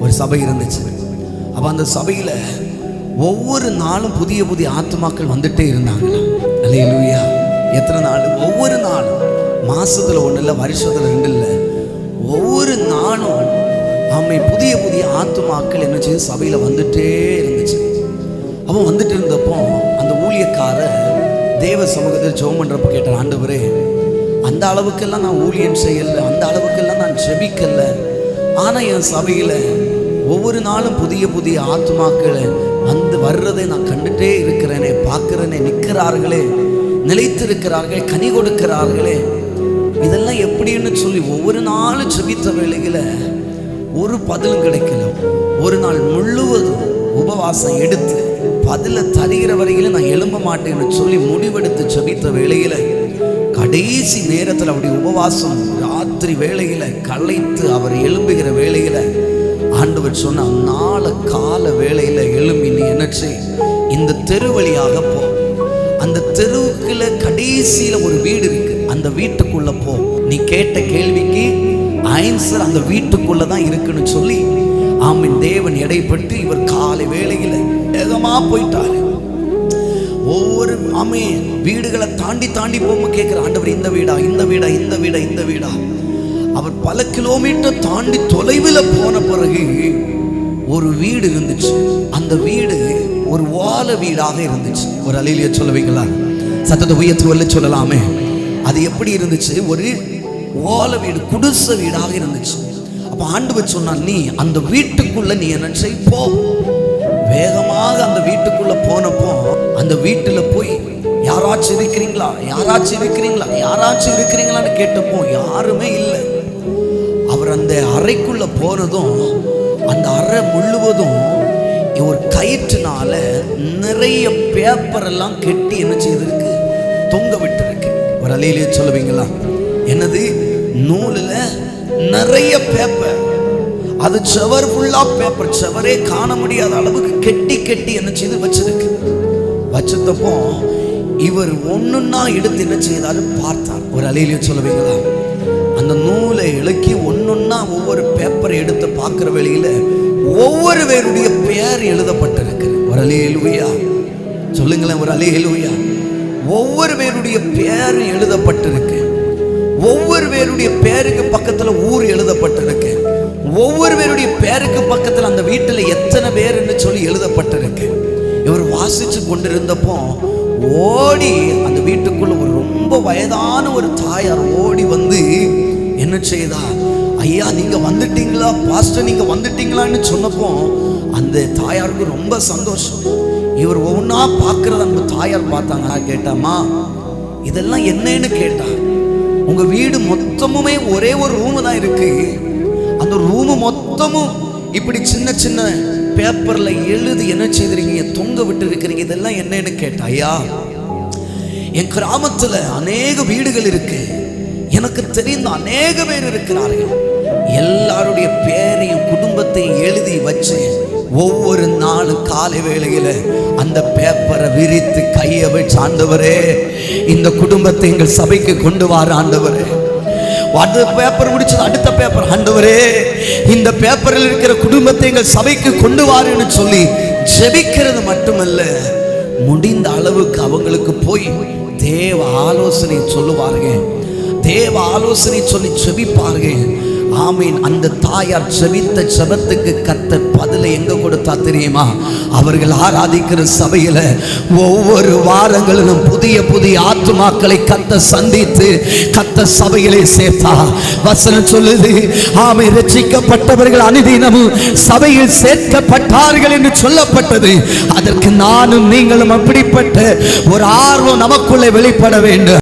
ஒரு சபை இருந்துச்சு. அப்போ அந்த சபையில் ஒவ்வொரு நாளும் புதிய புதிய ஆத்துமாக்கள் வந்துட்டே இருந்தாங்களா. அல்லேலூயா. எத்தனை நாள்? ஒவ்வொரு நாளும், மாசத்துல ஒன்று இல்லை, வருஷத்துல 2 இல்லை, ஒவ்வொரு நாளும் புதிய புதிய ஆத்துமாக்கள் என்ன செய்து சபையில் வந்துட்டே இருந்துச்சு. அவன் வந்துட்டு இருந்தப்போ அந்த ஊழியக்காரர் தேவ சமூகத்தில் ஜெபம் பண்றப்ப கேட்டார், ஆண்டவரே, அந்த அளவுக்கெல்லாம் நான் ஊழியம் செய்யலை, அந்த அளவுக்கெல்லாம் நான் ஜெபிக்கல, ஆனால் என் சபையில் ஒவ்வொரு நாளும் புதிய புதிய ஆத்துமாக்களை வந்து வர்றதை நான் கண்டுட்டே இருக்கிறேனே, பார்க்கிறேனே, நிற்கிறார்களே, நிலைத்திருக்கிறார்கள், கனி கொடுக்கிறார்களே, இதெல்லாம் எப்படின்னு சொல்லி ஒவ்வொரு நாளும் ஜெபித்த வேளையில் ஒரு பதிலும் கிடைக்கல. ஒரு நாள் முழுவதும் உபவாசம் எடுத்து பதில தருகிற வரையில நான் எழும்ப மாட்டேன்னு சொல்லி முடிவெடுத்து ஜெபித்த வேளையில கடைசி நேரத்தில் அப்படி உபவாசம் ராத்திரி வேளையில களைத்து அவர் எழும்புகிற வேளையில ஆண்டவர் சொன்ன, நாளை கால வேளையில எழும்பி நீ என்ன செய், இந்த தெரு வழியாக போ, அந்த தெருவுக்குள்ள கடைசியில ஒரு வீடு இருக்கு, அந்த வீட்டுக்குள்ள போ, நீ கேட்ட கேள்விக்கு ஆன்சர் அந்த வீட்டுக்குள்ள தான் இருக்குன்னு சொல்லி ஆமீன் தேவன் இடைப்பட்டு இவர் காலை வேளையில வேகமா போயிட்டாரு. ஒவ்வொரு வீடுகளை தாண்டி தாண்டி போகும் கேட்கிற, ஆண்டவர் இந்த வீடா, இந்த வீடா, இந்த வீடா, இந்த வீடா. அவர் பல கிலோமீட்டர் தாண்டி தொலைவில் போன பிறகு ஒரு வீடு இருந்துச்சு. அந்த வீடு ஒரு ஓலை வீடாக இருந்துச்சு. ஒரு அல்லேலூயா சொல்லுவீங்களா? சத்தத்தை உயர்த்தி சொல்லலாமே. அது எப்படி இருந்துச்சு? ஒரு ஓலை வீடு, குடிசை வீடாக இருந்துச்சு. அப்ப ஆண்டவர் சொன்னான், நீ அந்த வீட்டுக்குள்ள நீ என்ன செய், போ. வேகமாக அந்த வீட்டுக்குள்ள போனப்போ அந்த வீட்டுல போய் யாராச்சும் இருக்கிறீங்களா, யாராச்சும் இருக்கிறீங்களா, யாராச்சும் இருக்கிறீங்களான்னு கேட்டப்போ யாருமே இல்லை. அவர் அந்த அறைக்குள்ள போனதும் அந்த அறை முழுவதும் ஒரு கயிற்றுனால நிறைய பேப்பர் எல்லாம் கெட்டி என்ன செய்திருக்கு, தொங்க விட்டு இருக்கு. ஒரு அல்லேலூயா சொல்லுவீங்களா? என்னது? நூலில் நிறைய பேப்பர், அது செவர் ஃபுல்லா பேப்பர், செவரே காண முடியாத அளவுக்கு கெட்டி கெட்டி என்ன செய்து வச்சிருக்கு. வச்சதப்போ இவர் ஒண்ணுன்னா எடுத்து என்ன செய்தாரு பார்த்தார். ஒரு அல்லேலூயா சொல்லுவீங்களா? அந்த நூலை இலக்கி ஒன்னொன்னா ஒவ்வொரு பேப்பரை எடுத்து பார்க்கிற வேளையில ஒவ்வொரு பேருடைய பெயர் எழுதப்பட்டிருக்கு. ஒரு அல்லேலூயா சொல்லுங்களேன். ஒரு அல்லேலூயா. ஒவ்வொரு பேருடைய பெயர் எழுதப்பட்டிருக்கு. ஒவ்வொரு பேருடைய பேருக்கு பக்கத்துல ஊர் எழுதப்பட்டிருக்கு. ஒவ்வொரு பேருடைய பேருக்கு பக்கத்துல அந்த வீட்டுல எத்தனை பேர்னு சொல்லி எழுதப்பட்டிருக்கு. இவர் வாசிச்சு கொண்டிருந்தப்போ ஓடி அந்த வீட்டுக்குள்ள ஒரு ரொம்ப வயதான ஒரு தாயார் ஓடி வந்து என்ன செய்தா, ஐயா நீங்க வந்துட்டீங்களா, பாஸ்டர் நீங்க வந்துட்டீங்களான்னு சொன்னப்போ அந்த தாயாருக்கு ரொம்ப சந்தோஷம். இவர் ஒவ்வொன்னா பார்க்கறத அந்த தாயார் பார்த்தாங்க. கேட்டாமா இதெல்லாம் என்னன்னு கேட்டா, உங்க வீடு மொத்தமுமே ஒரே ஒரு ரூம் தான் இருக்கு, அந்த ரூம் மொத்தமும் இப்படி சின்ன சின்ன பேப்பர்ல எழுதி என்ன செய்திருக்கீங்க, தொங்க விட்டு இருக்கிறீங்க, இதெல்லாம் என்னன்னு கேட்டா, ஐயா என் கிராமத்துல அநேக வீடுகள் இருக்கு, எனக்கு தெரிந்த அநேக பேர் இருக்கிறார்கள், எல்லாருடைய பேரையும் குடும்பத்தையும் எழுதி வச்சு ஒவ்வொரு நாளும் காலை வேளையில அந்த பேப்பரை விரித்து கையை வச்சு, ஆண்டவரே இந்த குடும்பத்தை எங்கள் சபைக்கு கொண்டு வர ஆண்டவரே, அடுத்த பேப்பர் முடிச்சது அடுத்த பேப்பர், ஆண்டவரே இந்த பேப்பரில் இருக்கிற குடும்பத்தை எங்கள் சபைக்கு கொண்டு வாருன்னு சொல்லி ஜெபிக்கிறது மட்டுமல்ல, முடிந்த அளவுக்கு அவங்களுக்கு போய் தேவ ஆலோசனை சொல்லுவார்கள், தேவ ஆலோசனை சொல்லி ஜெபிப்பார்கள். ஆமீன். அந்த தாயார் ஜெபித்த ஜெபத்துக்கு கர்த்தர் பதிலை எங்க கொடுத்தா தெரியுமா? அவர்கள் ஆராதிக்கிற சபையில ஒவ்வொரு வாரங்களிலும் புதிய புதிய ஆத்துமாக்களை கர்த்தர் சந்தித்து கர்த்தர் சபையிலே சேர்த்தா. வசனம் சொல்லுது, ஆமென், ரட்சிக்கப்பட்டவர்கள் அனுதினமும் சபையில் சேர்க்கப்பட்டார்கள் என்று சொல்லப்பட்டது. அதற்கு நானும் நீங்களும் அப்படிப்பட்ட ஒரு ஆர்வம் நமக்குள்ளே வெளிப்பட வேண்டும்.